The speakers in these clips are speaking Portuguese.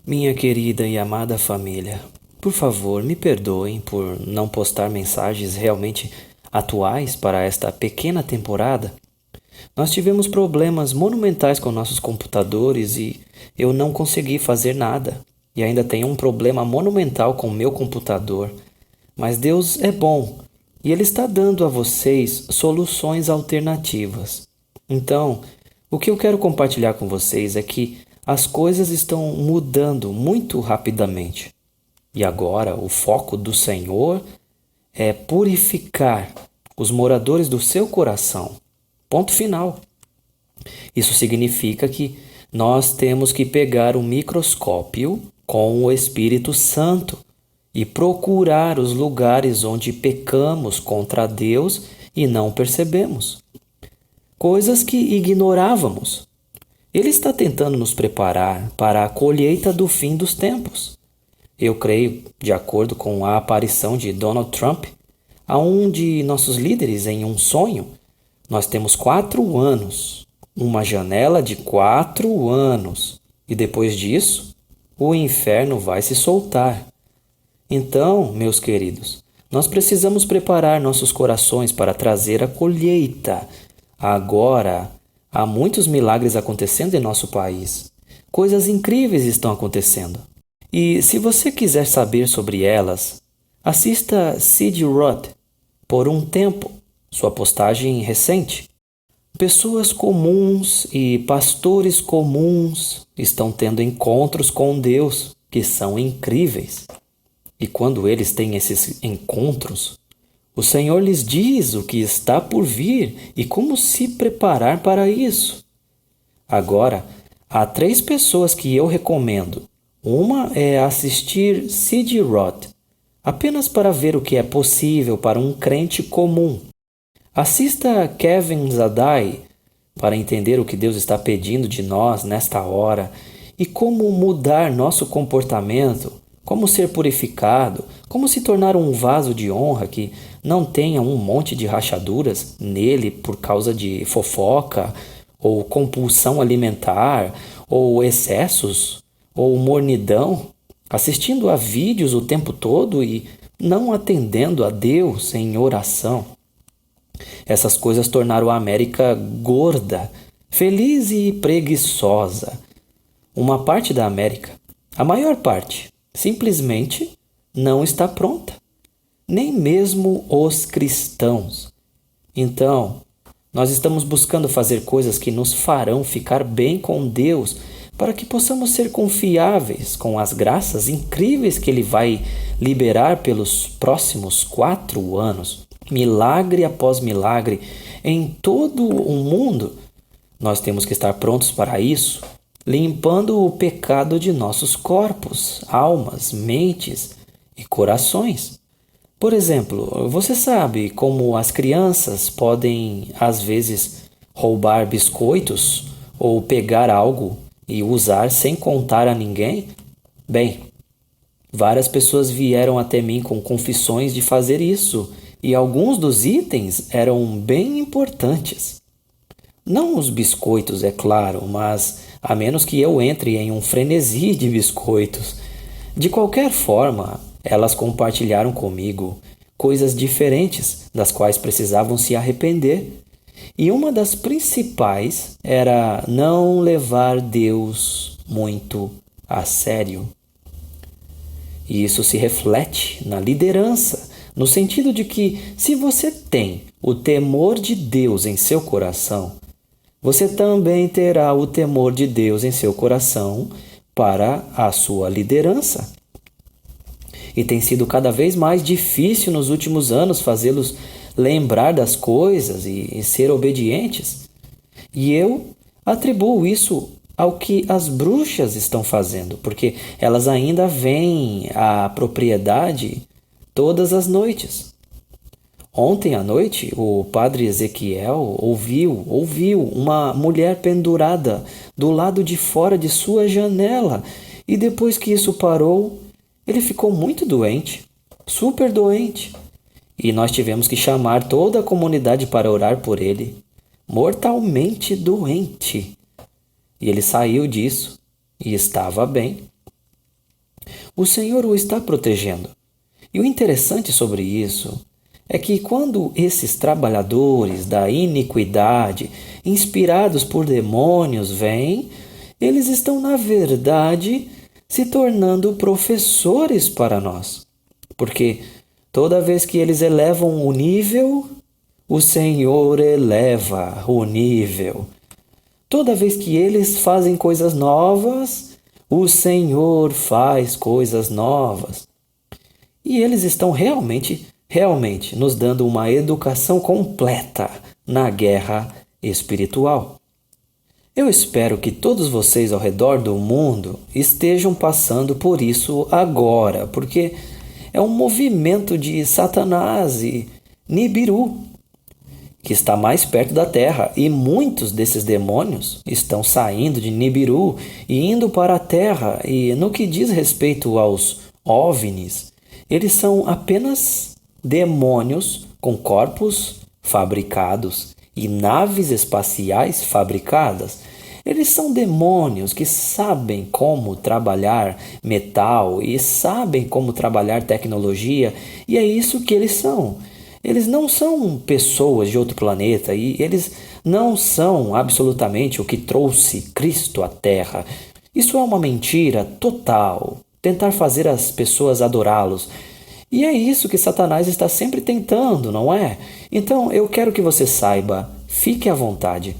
Minha querida e amada família, por favor, me perdoem por não postar mensagens realmente atuais para esta pequena temporada. Nós tivemos problemas monumentais com nossos computadores e eu não consegui fazer nada. E ainda tenho um problema monumental com meu computador. Mas Deus é bom e Ele está dando a vocês soluções alternativas. Então, o que eu quero compartilhar com vocês é que as coisas estão mudando muito rapidamente. E agora o foco do Senhor é purificar os moradores do seu coração. Ponto final. Isso significa que nós temos que pegar um microscópio com o Espírito Santo e procurar os lugares onde pecamos contra Deus e não percebemos. Coisas que ignorávamos. Ele está tentando nos preparar para a colheita do fim dos tempos. Eu creio, de acordo com a aparição de Donald Trump, a um de nossos líderes em um sonho, nós temos 4 anos, uma janela de 4 anos, e depois disso, o inferno vai se soltar. Então, meus queridos, nós precisamos preparar nossos corações para trazer a colheita. Agora, há muitos milagres acontecendo em nosso país. Coisas incríveis estão acontecendo. E se você quiser saber sobre elas, assista Sid Roth por um tempo, sua postagem recente. Pessoas comuns e pastores comuns estão tendo encontros com Deus que são incríveis. E quando eles têm esses encontros, o Senhor lhes diz o que está por vir e como se preparar para isso. Agora, há 3 pessoas que eu recomendo. Uma é assistir Sid Roth, apenas para ver o que é possível para um crente comum. Assista Kevin Zadai para entender o que Deus está pedindo de nós nesta hora e como mudar nosso comportamento, como ser purificado, como se tornar um vaso de honra que não tenha um monte de rachaduras nele por causa de fofoca, ou compulsão alimentar, ou excessos, ou mornidão, assistindo a vídeos o tempo todo e não atendendo a Deus em oração. Essas coisas tornaram a América gorda, feliz e preguiçosa. Uma parte da América, a maior parte, simplesmente não está pronta. Nem mesmo os cristãos. Então, nós estamos buscando fazer coisas que nos farão ficar bem com Deus, para que possamos ser confiáveis com as graças incríveis que Ele vai liberar pelos próximos 4 anos. Milagre após milagre em todo o mundo. Nós temos que estar prontos para isso, limpando o pecado de nossos corpos, almas, mentes e corações. Por exemplo, você sabe como as crianças podem, às vezes, roubar biscoitos ou pegar algo e usar sem contar a ninguém? Bem, várias pessoas vieram até mim com confissões de fazer isso, e alguns dos itens eram bem importantes. Não os biscoitos, é claro, mas a menos que eu entre em um frenesi de biscoitos. De qualquer forma, elas compartilharam comigo coisas diferentes das quais precisavam se arrepender. E uma das principais era não levar Deus muito a sério. E isso se reflete na liderança, no sentido de que se você tem o temor de Deus em seu coração, você também terá o temor de Deus em seu coração para a sua liderança. E tem sido cada vez mais difícil nos últimos anos fazê-los lembrar das coisas e ser obedientes. E eu atribuo isso ao que as bruxas estão fazendo, porque elas ainda vêm à propriedade todas as noites. Ontem à noite, o padre Ezequiel ouviu uma mulher pendurada do lado de fora de sua janela. E depois que isso parou, ele ficou muito doente, super doente. E nós tivemos que chamar toda a comunidade para orar por ele, mortalmente doente. E ele saiu disso e estava bem. o Senhor o está protegendo. E o interessante sobre isso é que quando esses trabalhadores da iniquidade, inspirados por demônios, vêm, eles estão, na verdade, se tornando professores para nós. Porque toda vez que eles elevam o nível, o Senhor eleva o nível. Toda vez que eles fazem coisas novas, o Senhor faz coisas novas. E eles estão realmente nos dando uma educação completa na guerra espiritual. Eu espero que todos vocês ao redor do mundo estejam passando por isso agora, porque é um movimento de Satanás e Nibiru que está mais perto da Terra, e muitos desses demônios estão saindo de Nibiru e indo para a Terra. E no que diz respeito aos OVNIs, eles são apenas demônios com corpos fabricados e naves espaciais fabricadas. Eles são demônios que sabem como trabalhar metal e sabem como trabalhar tecnologia, e é isso que eles são. Eles não são pessoas de outro planeta e eles não são absolutamente o que trouxe Cristo à Terra. Isso é uma mentira total. Tentar fazer as pessoas adorá-los. E é isso que Satanás está sempre tentando, não é? Então eu quero que você saiba, fique à vontade.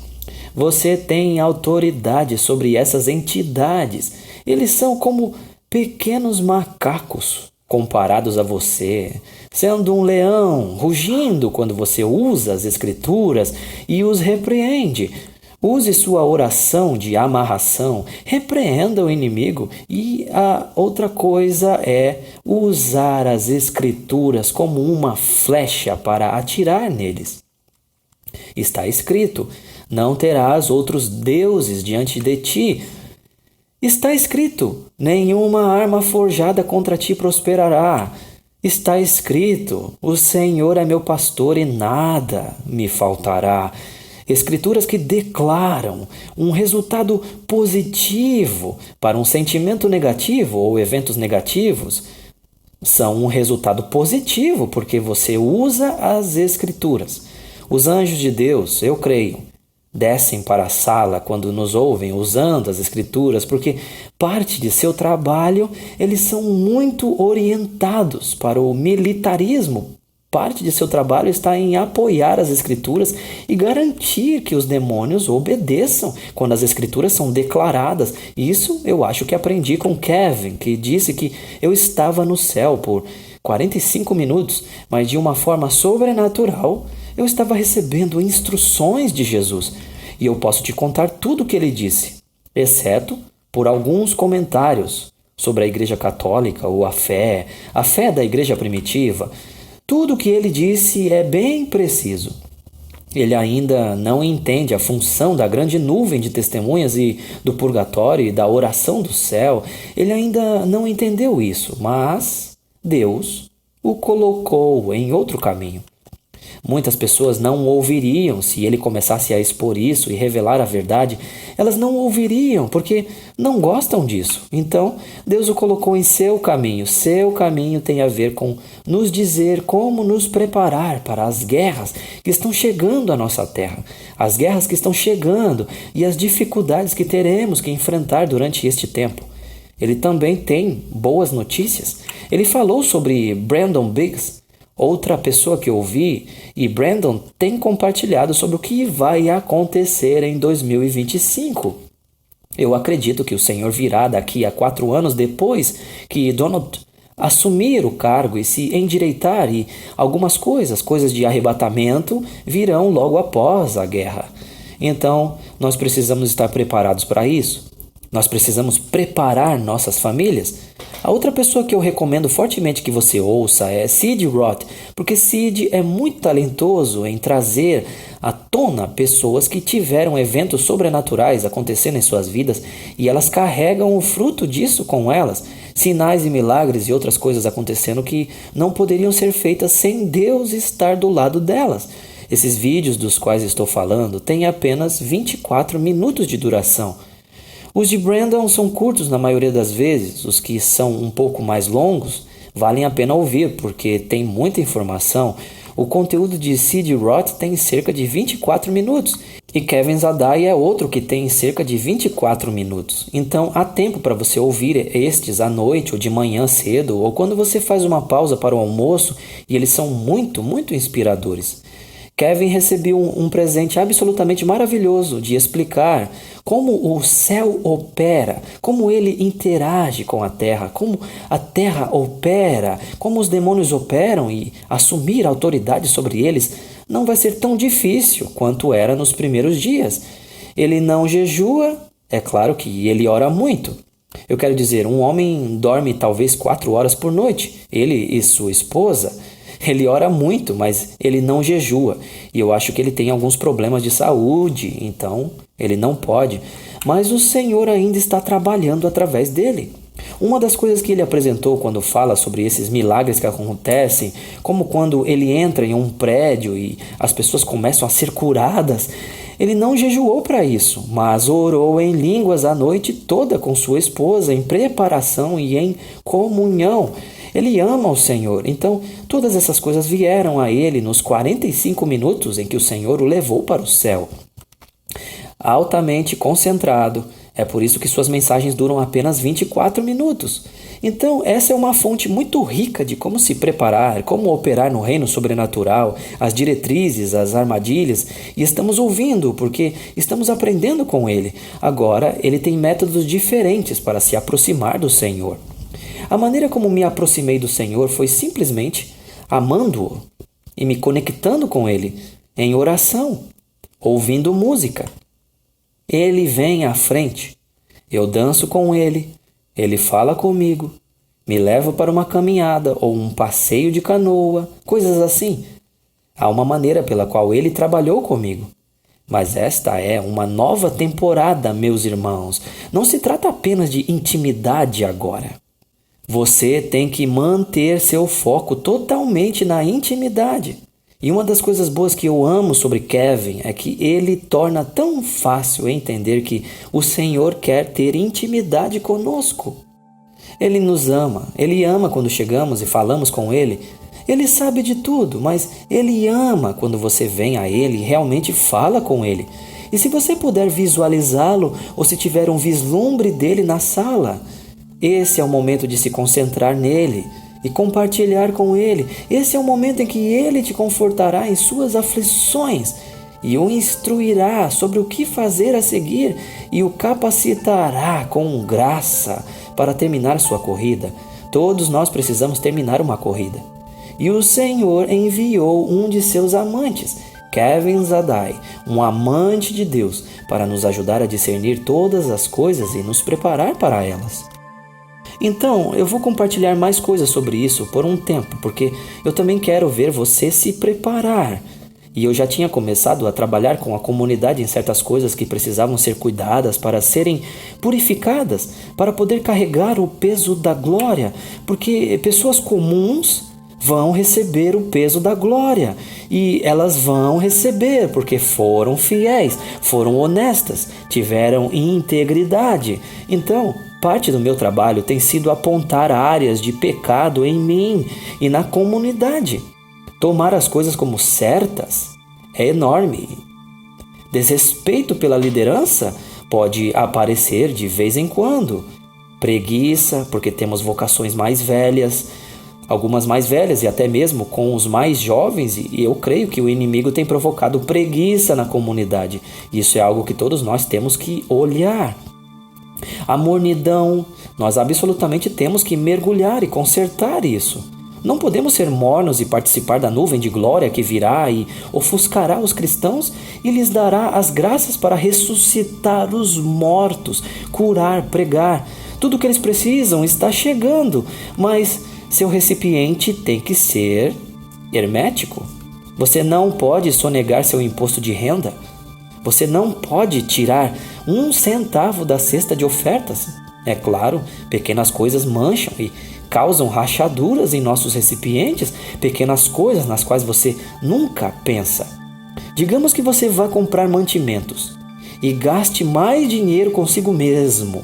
Você tem autoridade sobre essas entidades. Eles são como pequenos macacos comparados a você, sendo um leão, rugindo quando você usa as Escrituras e os repreende. Use sua oração de amarração, repreenda o inimigo. E a outra coisa é usar as Escrituras como uma flecha para atirar neles. Está escrito: não terás outros deuses diante de ti. Está escrito: nenhuma arma forjada contra ti prosperará. Está escrito: o Senhor é meu pastor e nada me faltará. Escrituras que declaram um resultado positivo para um sentimento negativo ou eventos negativos são um resultado positivo porque você usa as Escrituras. Os anjos de Deus, eu creio, descem para a sala quando nos ouvem usando as Escrituras, porque parte de seu trabalho eles são muito orientados para o militarismo. Parte de seu trabalho está em apoiar as Escrituras e garantir que os demônios obedeçam quando as Escrituras são declaradas. Isso eu acho que aprendi com Kevin, que disse que eu estava no céu por 45 minutos, mas de uma forma sobrenatural eu estava recebendo instruções de Jesus. E eu posso te contar tudo o que ele disse, exceto por alguns comentários sobre a Igreja Católica ou a fé da Igreja Primitiva. Tudo o que ele disse é bem preciso. Ele ainda não entende a função da grande nuvem de testemunhas e do purgatório e da oração do céu. Ele ainda não entendeu isso, mas Deus o colocou em outro caminho. Muitas pessoas não ouviriam se ele começasse a expor isso e revelar a verdade. Elas não ouviriam porque não gostam disso. Então, Deus o colocou em seu caminho. Seu caminho tem a ver com nos dizer como nos preparar para as guerras que estão chegando à nossa terra. As guerras que estão chegando e as dificuldades que teremos que enfrentar durante este tempo. Ele também tem boas notícias. Ele falou sobre Brandon Biggs, outra pessoa que eu ouvi, e Brandon tem compartilhado sobre o que vai acontecer em 2025. Eu acredito que o Senhor virá daqui a 4 anos depois que Donald assumir o cargo e se endireitar, e algumas coisas de arrebatamento, virão logo após a guerra. Então, nós precisamos estar preparados para isso. Nós precisamos preparar nossas famílias. A outra pessoa que eu recomendo fortemente que você ouça é Sid Roth, porque Sid é muito talentoso em trazer à tona pessoas que tiveram eventos sobrenaturais acontecendo em suas vidas e elas carregam o fruto disso com elas, sinais e milagres e outras coisas acontecendo que não poderiam ser feitas sem Deus estar do lado delas. Esses vídeos dos quais estou falando têm apenas 24 minutos de duração. Os de Brandon são curtos na maioria das vezes, os que são um pouco mais longos valem a pena ouvir porque tem muita informação. O conteúdo de Sid Roth tem cerca de 24 minutos e Kevin Zadai é outro que tem cerca de 24 minutos. Então há tempo para você ouvir estes à noite ou de manhã cedo ou quando você faz uma pausa para o almoço e eles são muito, muito inspiradores. Kevin recebeu um presente absolutamente maravilhoso de explicar como o céu opera, como ele interage com a terra, como a terra opera, como os demônios operam e assumir autoridade sobre eles não vai ser tão difícil quanto era nos primeiros dias. Ele não jejua, é claro que ele ora muito. Eu quero dizer, um homem dorme talvez 4 horas por noite, ele e sua esposa. Ele ora muito, mas ele não jejua. E eu acho que ele tem alguns problemas de saúde, então ele não pode. Mas o Senhor ainda está trabalhando através dele. Uma das coisas que ele apresentou quando fala sobre esses milagres que acontecem, como quando ele entra em um prédio e as pessoas começam a ser curadas, ele não jejuou para isso, mas orou em línguas a noite toda com sua esposa, em preparação e em comunhão. Ele ama o Senhor, então todas essas coisas vieram a ele nos 45 minutos em que o Senhor o levou para o céu. Altamente concentrado, é por isso que suas mensagens duram apenas 24 minutos. Então essa é uma fonte muito rica de como se preparar, como operar no reino sobrenatural, as diretrizes, as armadilhas, e estamos ouvindo porque estamos aprendendo com ele. Agora ele tem métodos diferentes para se aproximar do Senhor. A maneira como me aproximei do Senhor foi simplesmente amando-o e me conectando com Ele em oração, ouvindo música. Ele vem à frente, eu danço com Ele, Ele fala comigo, me leva para uma caminhada ou um passeio de canoa, coisas assim. Há uma maneira pela qual Ele trabalhou comigo. Mas esta é uma nova temporada, meus irmãos. Não se trata apenas de intimidade agora. Você tem que manter seu foco totalmente na intimidade. E uma das coisas boas que eu amo sobre Kevin é que ele torna tão fácil entender que o Senhor quer ter intimidade conosco. Ele nos ama, Ele ama quando chegamos e falamos com Ele. Ele sabe de tudo, mas Ele ama quando você vem a Ele e realmente fala com Ele. E se você puder visualizá-lo ou se tiver um vislumbre dele na sala, esse é o momento de se concentrar nele e compartilhar com ele. Esse é o momento em que ele te confortará em suas aflições e o instruirá sobre o que fazer a seguir e o capacitará com graça para terminar sua corrida. Todos nós precisamos terminar uma corrida. E o Senhor enviou um de seus amantes, Kevin Zadai, um amante de Deus, para nos ajudar a discernir todas as coisas e nos preparar para elas. Então, eu vou compartilhar mais coisas sobre isso por um tempo, porque eu também quero ver você se preparar. E eu já tinha começado a trabalhar com a comunidade em certas coisas que precisavam ser cuidadas para serem purificadas, para poder carregar o peso da glória, porque pessoas comuns vão receber o peso da glória, e elas vão receber porque foram fiéis, foram honestas, tiveram integridade. Então, parte do meu trabalho tem sido apontar áreas de pecado em mim e na comunidade. Tomar as coisas como certas é enorme. Desrespeito pela liderança pode aparecer de vez em quando. Preguiça, porque temos vocações mais velhas, algumas mais velhas e até mesmo com os mais jovens, e eu creio que o inimigo tem provocado preguiça na comunidade. Isso é algo que todos nós temos que olhar. A mornidão, nós absolutamente temos que mergulhar e consertar isso. Não podemos ser mornos e participar da nuvem de glória que virá e ofuscará os cristãos e lhes dará as graças para ressuscitar os mortos, curar, pregar. Tudo o que eles precisam está chegando, mas seu recipiente tem que ser hermético. Você não pode sonegar seu imposto de renda. Você não pode tirar 1 centavo da cesta de ofertas. É claro, pequenas coisas mancham e causam rachaduras em nossos recipientes, pequenas coisas nas quais você nunca pensa. Digamos que você vá comprar mantimentos e gaste mais dinheiro consigo mesmo.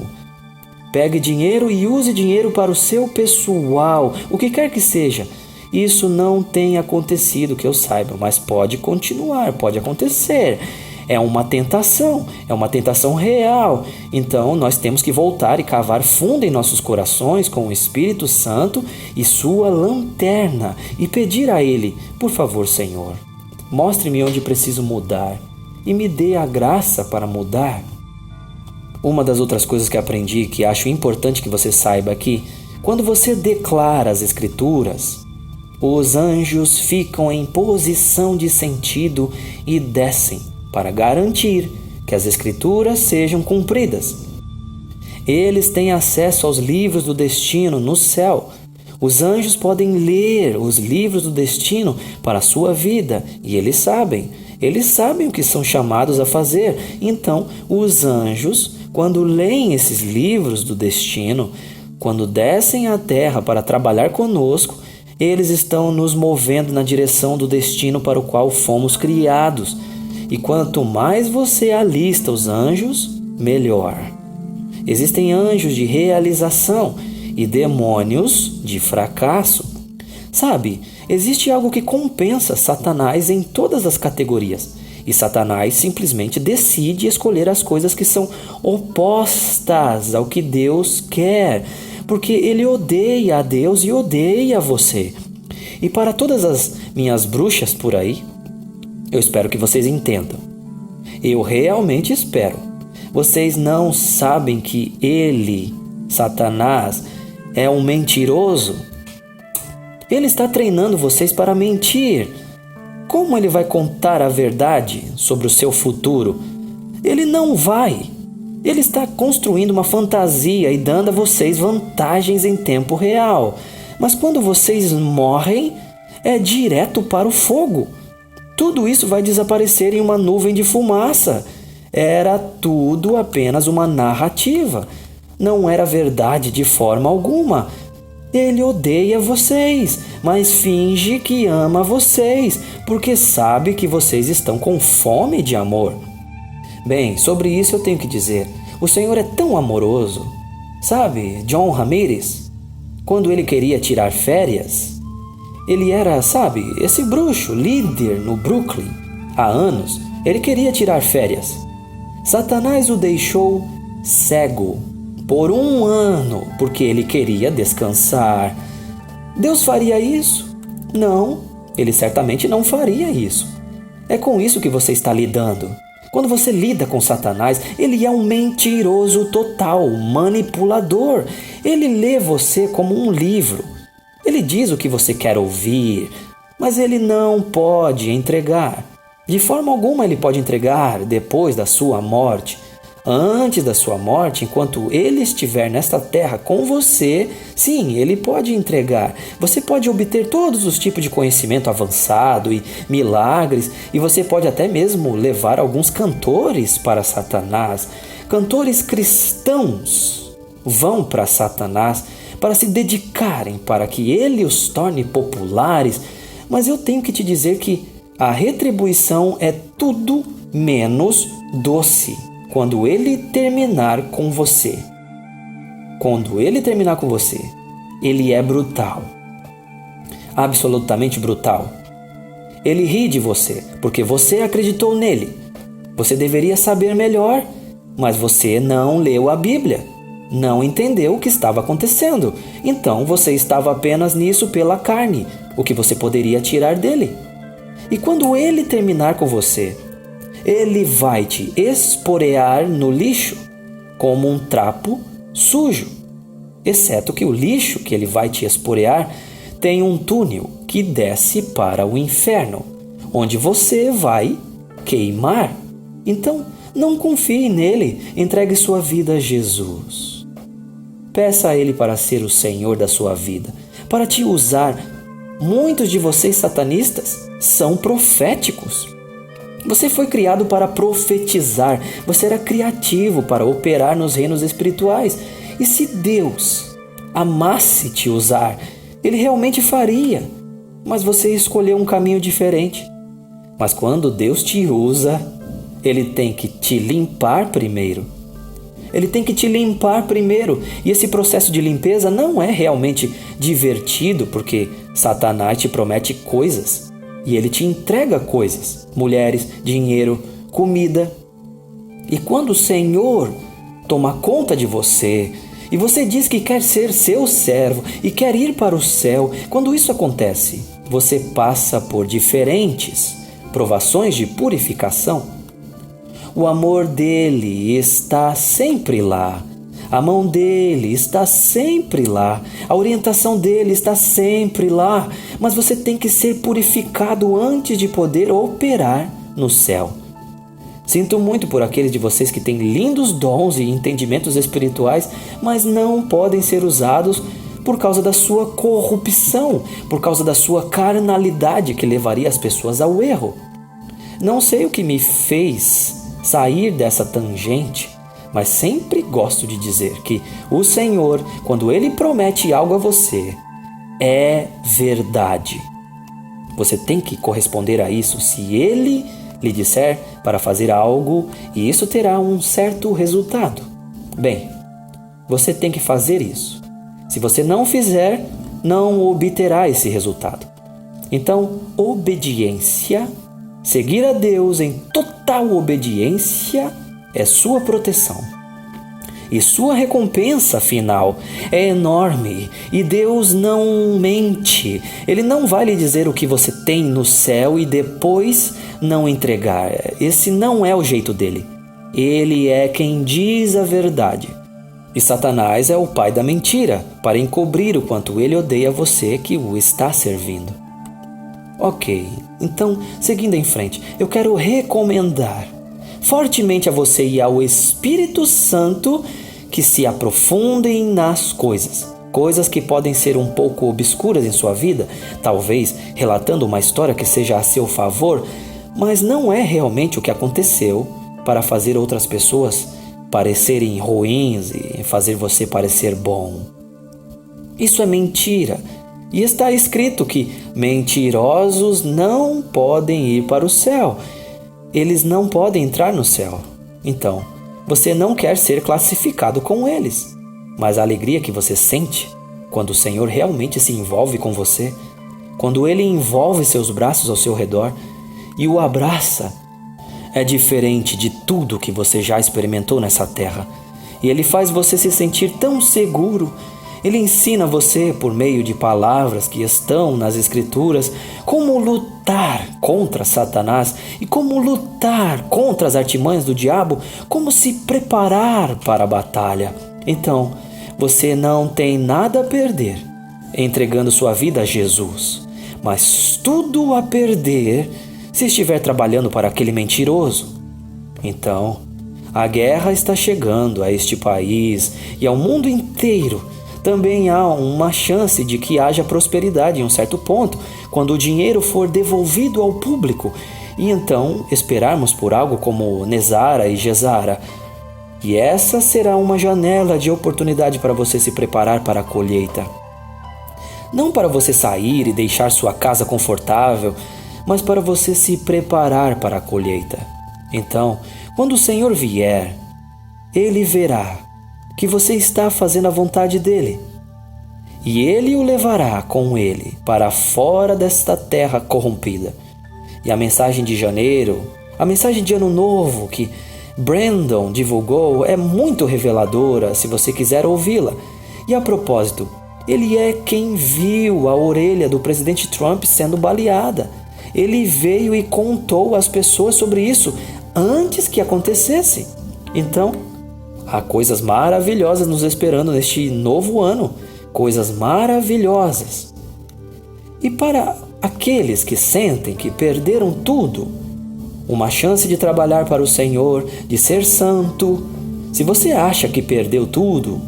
Pegue dinheiro e use dinheiro para o seu pessoal, o que quer que seja. Isso não tem acontecido que eu saiba, mas pode continuar, pode acontecer. É uma tentação real. Então nós temos que voltar e cavar fundo em nossos corações com o Espírito Santo e sua lanterna e pedir a Ele: por favor, Senhor, mostre-me onde preciso mudar e me dê a graça para mudar. Uma das outras coisas que aprendi, que acho importante que você saiba aqui, quando você declara as Escrituras, os anjos ficam em posição de sentido e descem para garantir que as Escrituras sejam cumpridas. Eles têm acesso aos livros do destino no céu. Os anjos podem ler os livros do destino para a sua vida e eles sabem o que são chamados a fazer. Então, os anjos, quando leem esses livros do destino, quando descem à terra para trabalhar conosco, eles estão nos movendo na direção do destino para o qual fomos criados. E quanto mais você alista os anjos, melhor. Existem anjos de realização e demônios de fracasso. Sabe, existe algo que compensa Satanás em todas as categorias. E Satanás simplesmente decide escolher as coisas que são opostas ao que Deus quer, porque ele odeia a Deus e odeia você. E para todas as minhas bruxas por aí, eu espero que vocês entendam. Eu realmente espero. Vocês não sabem que ele, Satanás, é um mentiroso? Ele está treinando vocês para mentir. Como ele vai contar a verdade sobre o seu futuro? Ele não vai. Ele está construindo uma fantasia e dando a vocês vantagens em tempo real. Mas quando vocês morrem, é direto para o fogo. Tudo isso vai desaparecer em uma nuvem de fumaça. Era tudo apenas uma narrativa. Não era verdade de forma alguma. Ele odeia vocês, mas finge que ama vocês, porque sabe que vocês estão com fome de amor. Bem, sobre isso eu tenho que dizer, o Senhor é tão amoroso. Sabe, John Ramirez, quando ele queria tirar férias, ele era, esse bruxo, líder no Brooklyn, há anos, ele queria tirar férias. Satanás o deixou cego por 1 ano, porque ele queria descansar. Deus faria isso? Não, ele certamente não faria isso. É com isso que você está lidando. Quando você lida com Satanás, ele é um mentiroso total, manipulador. Ele lê você como um livro. Ele diz o que você quer ouvir, mas ele não pode entregar. De forma alguma ele pode entregar depois da sua morte. Antes da sua morte, enquanto ele estiver nesta terra com você, sim, ele pode entregar. Você pode obter todos os tipos de conhecimento avançado e milagres, e você pode até mesmo levar alguns cantores para Satanás. Cantores cristãos vão para Satanás para se dedicarem para que ele os torne populares, mas eu tenho que te dizer que a retribuição é tudo menos doce. Quando ele terminar com você. Quando ele terminar com você, ele é brutal. Absolutamente brutal. Ele ri de você, porque você acreditou nele. Você deveria saber melhor, mas você não leu a Bíblia. Não entendeu o que estava acontecendo. Então você estava apenas nisso pela carne, o que você poderia tirar dele. E quando ele terminar com você, ele vai te esporear no lixo como um trapo sujo. Exceto que o lixo que ele vai te esporear tem um túnel que desce para o inferno, onde você vai queimar. Então, não confie nele, entregue sua vida a Jesus. Peça a ele para ser o Senhor da sua vida, para te usar. Muitos de vocês satanistas são proféticos. Você foi criado para profetizar, você era criativo para operar nos reinos espirituais. E se Deus amasse te usar, Ele realmente faria, mas você escolheu um caminho diferente. Mas quando Deus te usa, ele tem que te limpar primeiro. Ele tem que te limpar primeiro. E esse processo de limpeza não é realmente divertido, porque Satanás te promete coisas e ele te entrega coisas: mulheres, dinheiro, comida. E quando o Senhor toma conta de você e você diz que quer ser seu servo e quer ir para o céu, quando isso acontece, você passa por diferentes provações de purificação. O amor dele está sempre lá. A mão dele está sempre lá. A orientação dele está sempre lá. Mas você tem que ser purificado antes de poder operar no céu. Sinto muito por aqueles de vocês que têm lindos dons e entendimentos espirituais, mas não podem ser usados por causa da sua corrupção, por causa da sua carnalidade que levaria as pessoas ao erro. Não sei o que me fez sair dessa tangente, mas sempre gosto de dizer que o Senhor, quando Ele promete algo a você, é verdade. Você tem que corresponder a isso se Ele lhe disser para fazer algo, e isso terá um certo resultado. Bem, você tem que fazer isso. Se você não fizer, não obterá esse resultado. Então, obediência, seguir a Deus em total obediência, é sua proteção. E sua recompensa final é enorme. E Deus não mente. Ele não vai lhe dizer o que você tem no céu e depois não entregar. Esse não é o jeito dele. Ele é quem diz a verdade. E Satanás é o pai da mentira, para encobrir o quanto ele odeia você que o está servindo. Ok, então, seguindo em frente, eu quero recomendar fortemente a você e ao Espírito Santo que se aprofundem nas coisas que podem ser um pouco obscuras em sua vida, talvez relatando uma história que seja a seu favor, mas não é realmente o que aconteceu para fazer outras pessoas parecerem ruins e fazer você parecer bom. Isso é mentira. E está escrito que mentirosos não podem ir para o céu. Eles não podem entrar no céu. Então, você não quer ser classificado com eles. Mas a alegria que você sente quando o Senhor realmente se envolve com você, quando Ele envolve seus braços ao seu redor e o abraça, é diferente de tudo que você já experimentou nessa terra. E Ele faz você se sentir tão seguro. Ele ensina você, por meio de palavras que estão nas Escrituras, como lutar contra Satanás e como lutar contra as artimanhas do diabo, como se preparar para a batalha. Então, você não tem nada a perder entregando sua vida a Jesus, mas tudo a perder se estiver trabalhando para aquele mentiroso. Então, a guerra está chegando a este país e ao mundo inteiro. Também há uma chance de que haja prosperidade em um certo ponto, quando o dinheiro for devolvido ao público, e então esperarmos por algo como Nezara e Gesara. E essa será uma janela de oportunidade para você se preparar para a colheita. Não para você sair e deixar sua casa confortável, mas para você se preparar para a colheita. Então, quando o Senhor vier, Ele verá que você está fazendo a vontade dele, e ele o levará com ele para fora desta terra corrompida. E a mensagem de janeiro, a mensagem de ano novo que Brandon divulgou é muito reveladora se você quiser ouvi-la. E a propósito, ele é quem viu a orelha do presidente Trump sendo baleada. Ele veio e contou às pessoas sobre isso antes que acontecesse. Então, há coisas maravilhosas nos esperando neste novo ano. Coisas maravilhosas. E para aqueles que sentem que perderam tudo, uma chance de trabalhar para o Senhor, de ser santo. Se você acha que perdeu tudo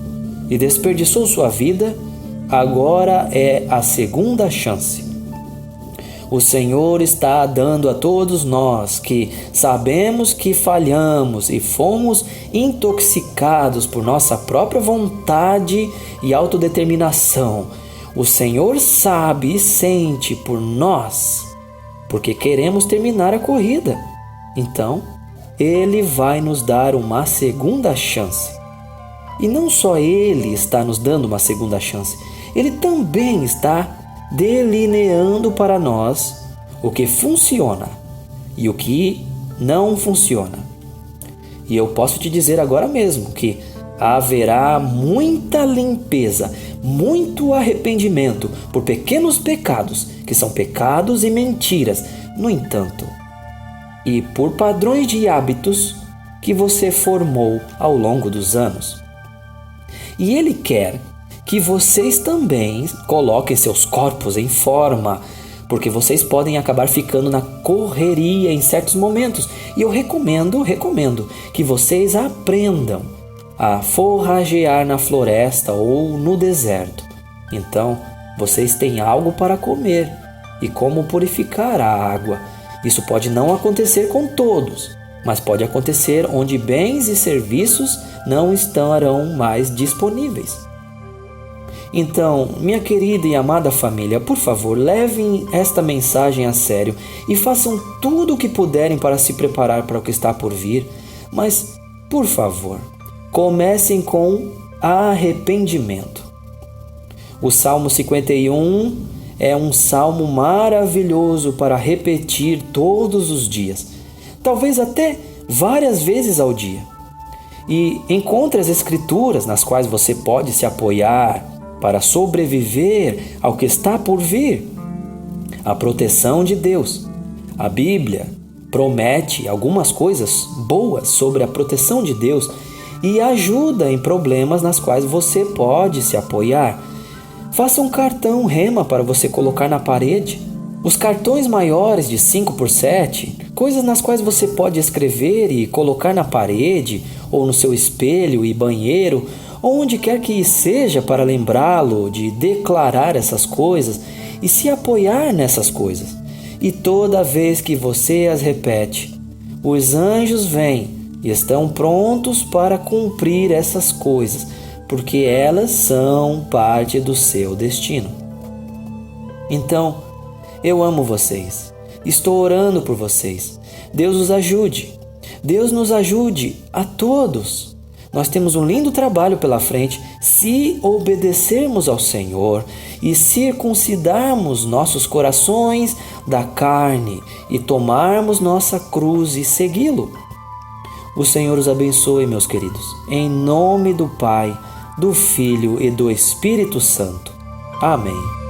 e desperdiçou sua vida, agora é a segunda chance. O Senhor está dando a todos nós que sabemos que falhamos e fomos intoxicados por nossa própria vontade e autodeterminação. O Senhor sabe e sente por nós, porque queremos terminar a corrida. Então, Ele vai nos dar uma segunda chance. E não só Ele está nos dando uma segunda chance, Ele também está delineando para nós o que funciona e o que não funciona. E eu posso te dizer agora mesmo que haverá muita limpeza, muito arrependimento por pequenos pecados, que são pecados e mentiras, no entanto, e por padrões de hábitos que você formou ao longo dos anos. E Ele quer que vocês também coloquem seus corpos em forma, porque vocês podem acabar ficando na correria em certos momentos. E eu recomendo que vocês aprendam a forragear na floresta ou no deserto. Então, vocês têm algo para comer e como purificar a água. Isso pode não acontecer com todos, mas pode acontecer onde bens e serviços não estarão mais disponíveis. Então, minha querida e amada família, por favor, levem esta mensagem a sério e façam tudo o que puderem para se preparar para o que está por vir. Mas, por favor, comecem com arrependimento. O Salmo 51 é um salmo maravilhoso para repetir todos os dias, talvez até várias vezes ao dia. E encontre as escrituras nas quais você pode se apoiar para sobreviver ao que está por vir. A proteção de Deus. A Bíblia promete algumas coisas boas sobre a proteção de Deus e ajuda em problemas nas quais você pode se apoiar. Faça um cartão rema para você colocar na parede. Os cartões maiores de 5x7, coisas nas quais você pode escrever e colocar na parede, ou no seu espelho e banheiro, ou onde quer que seja, para lembrá-lo de declarar essas coisas e se apoiar nessas coisas. E toda vez que você as repete, os anjos vêm e estão prontos para cumprir essas coisas, porque elas são parte do seu destino. Então, eu amo vocês. Estou orando por vocês. Deus os ajude. Deus nos ajude a todos. Nós temos um lindo trabalho pela frente se obedecermos ao Senhor e circuncidarmos nossos corações da carne e tomarmos nossa cruz e segui-lo. O Senhor os abençoe, meus queridos. Em nome do Pai, do Filho e do Espírito Santo. Amém.